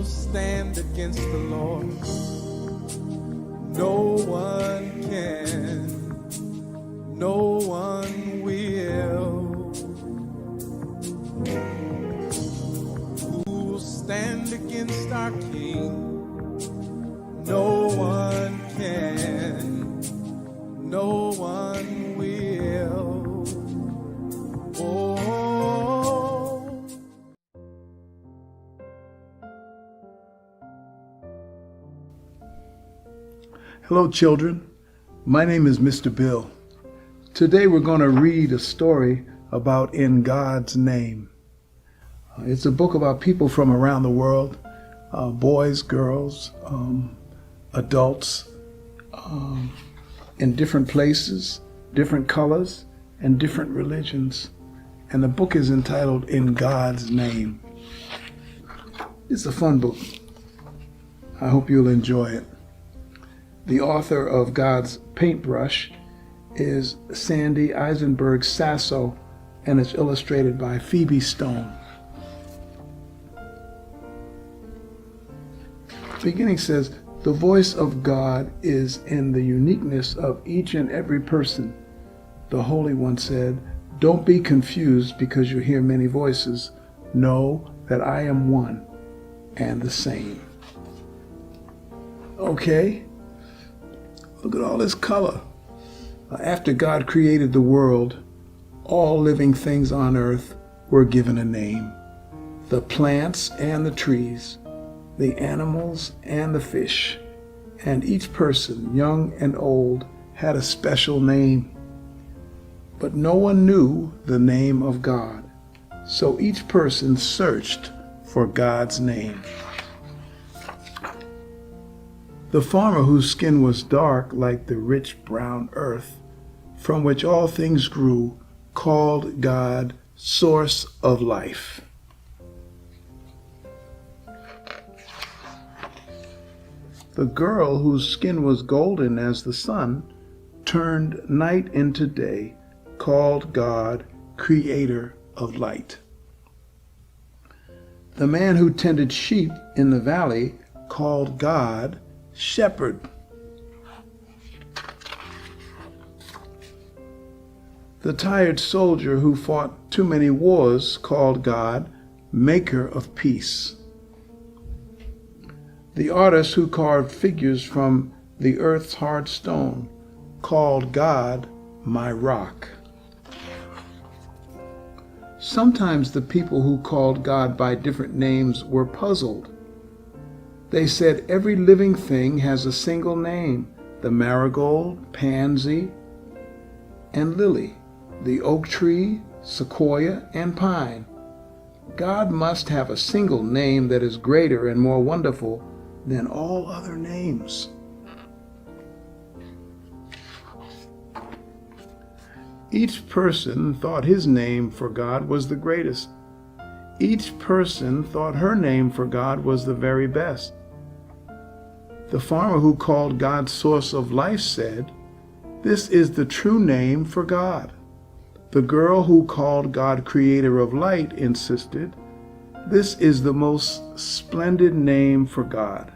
stand against the Lord? No one can, no one will. Who will stand against our King? No one can, no one will. Oh. Hello, children. My name is Mr. Bill. Today we're going to read a story about In God's Name. It's a book about people from around the world, boys, girls, adults, in different places, different colors, and different religions. And the book is entitled In God's Name. It's a fun book. I hope you'll enjoy it. The author of God's Paintbrush is Sandy Eisenberg Sasso, and it's illustrated by Phoebe Stone. The beginning says, "The voice of God is in the uniqueness of each and every person." The Holy One said, "Don't be confused because you hear many voices. Know that I am one and the same." Okay? Look at all this color. After God created the world, all living things on earth were given a name. The plants and the trees, the animals and the fish, and each person, young and old, had a special name. But no one knew the name of God, so each person searched for God's name. The farmer whose skin was dark like the rich brown earth, from which all things grew, called God Source of Life. The girl whose skin was golden as the sun, turned night into day, called God Creator of Light. The man who tended sheep in the valley, called God Shepherd. The tired soldier who fought too many wars, called God Maker of Peace. The artist who carved figures from the earth's hard stone, called God My Rock. Sometimes the people who called God by different names were puzzled. They said every living thing has a single name: the marigold, pansy, and lily, the oak tree, sequoia, and pine. God must have a single name that is greater and more wonderful than all other names. Each person thought his name for God was the greatest. Each person thought her name for God was the very best. The farmer who called God Source of Life said, "This is the true name for God." The girl who called God Creator of Light insisted, "This is the most splendid name for God."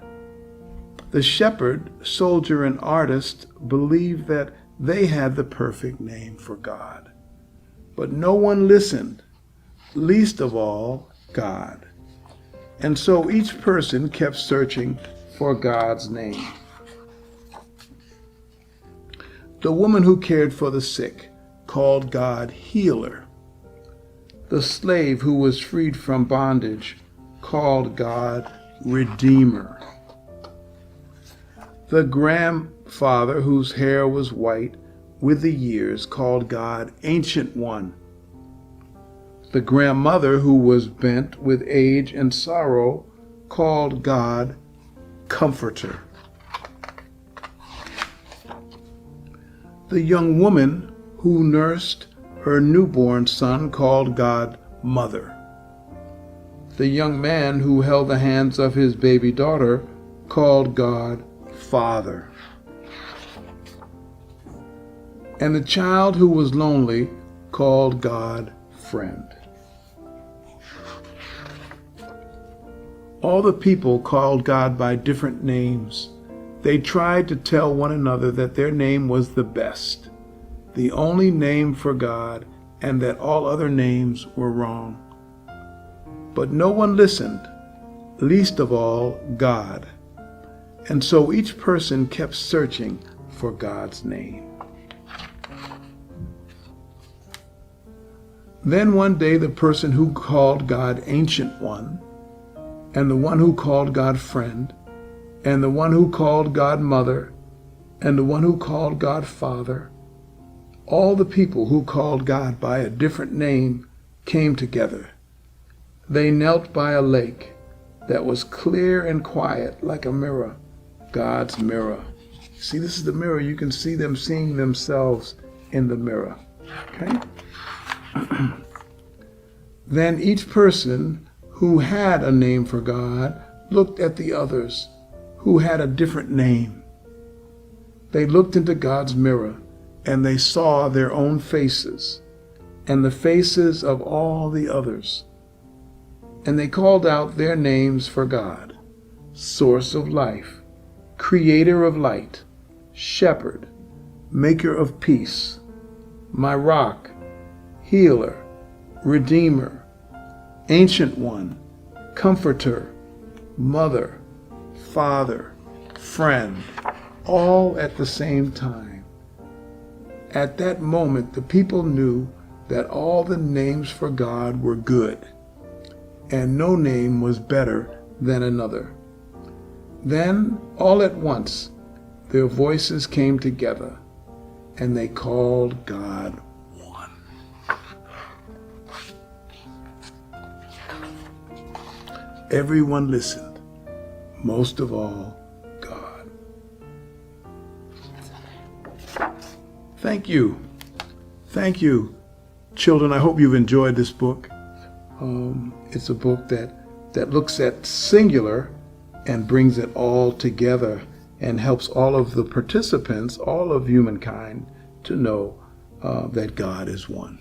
The shepherd, soldier, and artist believed that they had the perfect name for God. But no one listened, least of all God. And so each person kept searching for God's name. The woman who cared for the sick called God Healer. The slave who was freed from bondage called God Redeemer. The grandfather whose hair was white with the years called God Ancient One. The grandmother who was bent with age and sorrow called God Comforter. The young woman who nursed her newborn son called God Mother. The young man who held the hands of his baby daughter called God Father. And the child who was lonely called God Friend. All the people called God by different names. They tried to tell one another that their name was the best, the only name for God, and that all other names were wrong. But no one listened, least of all God. And so each person kept searching for God's name. Then one day the person who called God Ancient One, and the one who called God Friend, and the one who called God Mother, and the one who called God Father, all the people who called God by a different name came together. They knelt by a lake that was clear and quiet like a mirror, God's mirror. See, this is the mirror. You can see them seeing themselves in the mirror. Okay? Then each person who had a name for God looked at the others who had a different name. They looked into God's mirror and they saw their own faces and the faces of all the others. And they called out their names for God: Source of life, Creator of light, Shepherd, Maker of peace, my rock, Healer, Redeemer, Ancient One, Comforter, Mother, Father, Friend, all at the same time. At that moment, the people knew that all the names for God were good, and no name was better than another. Then, all at once, their voices came together, and they called God One. Everyone listened, most of all, God. Thank you. Thank you, children. I hope you've enjoyed this book. It's a book that looks at singular and brings it all together and helps all of the participants, all of humankind, to know that God is one.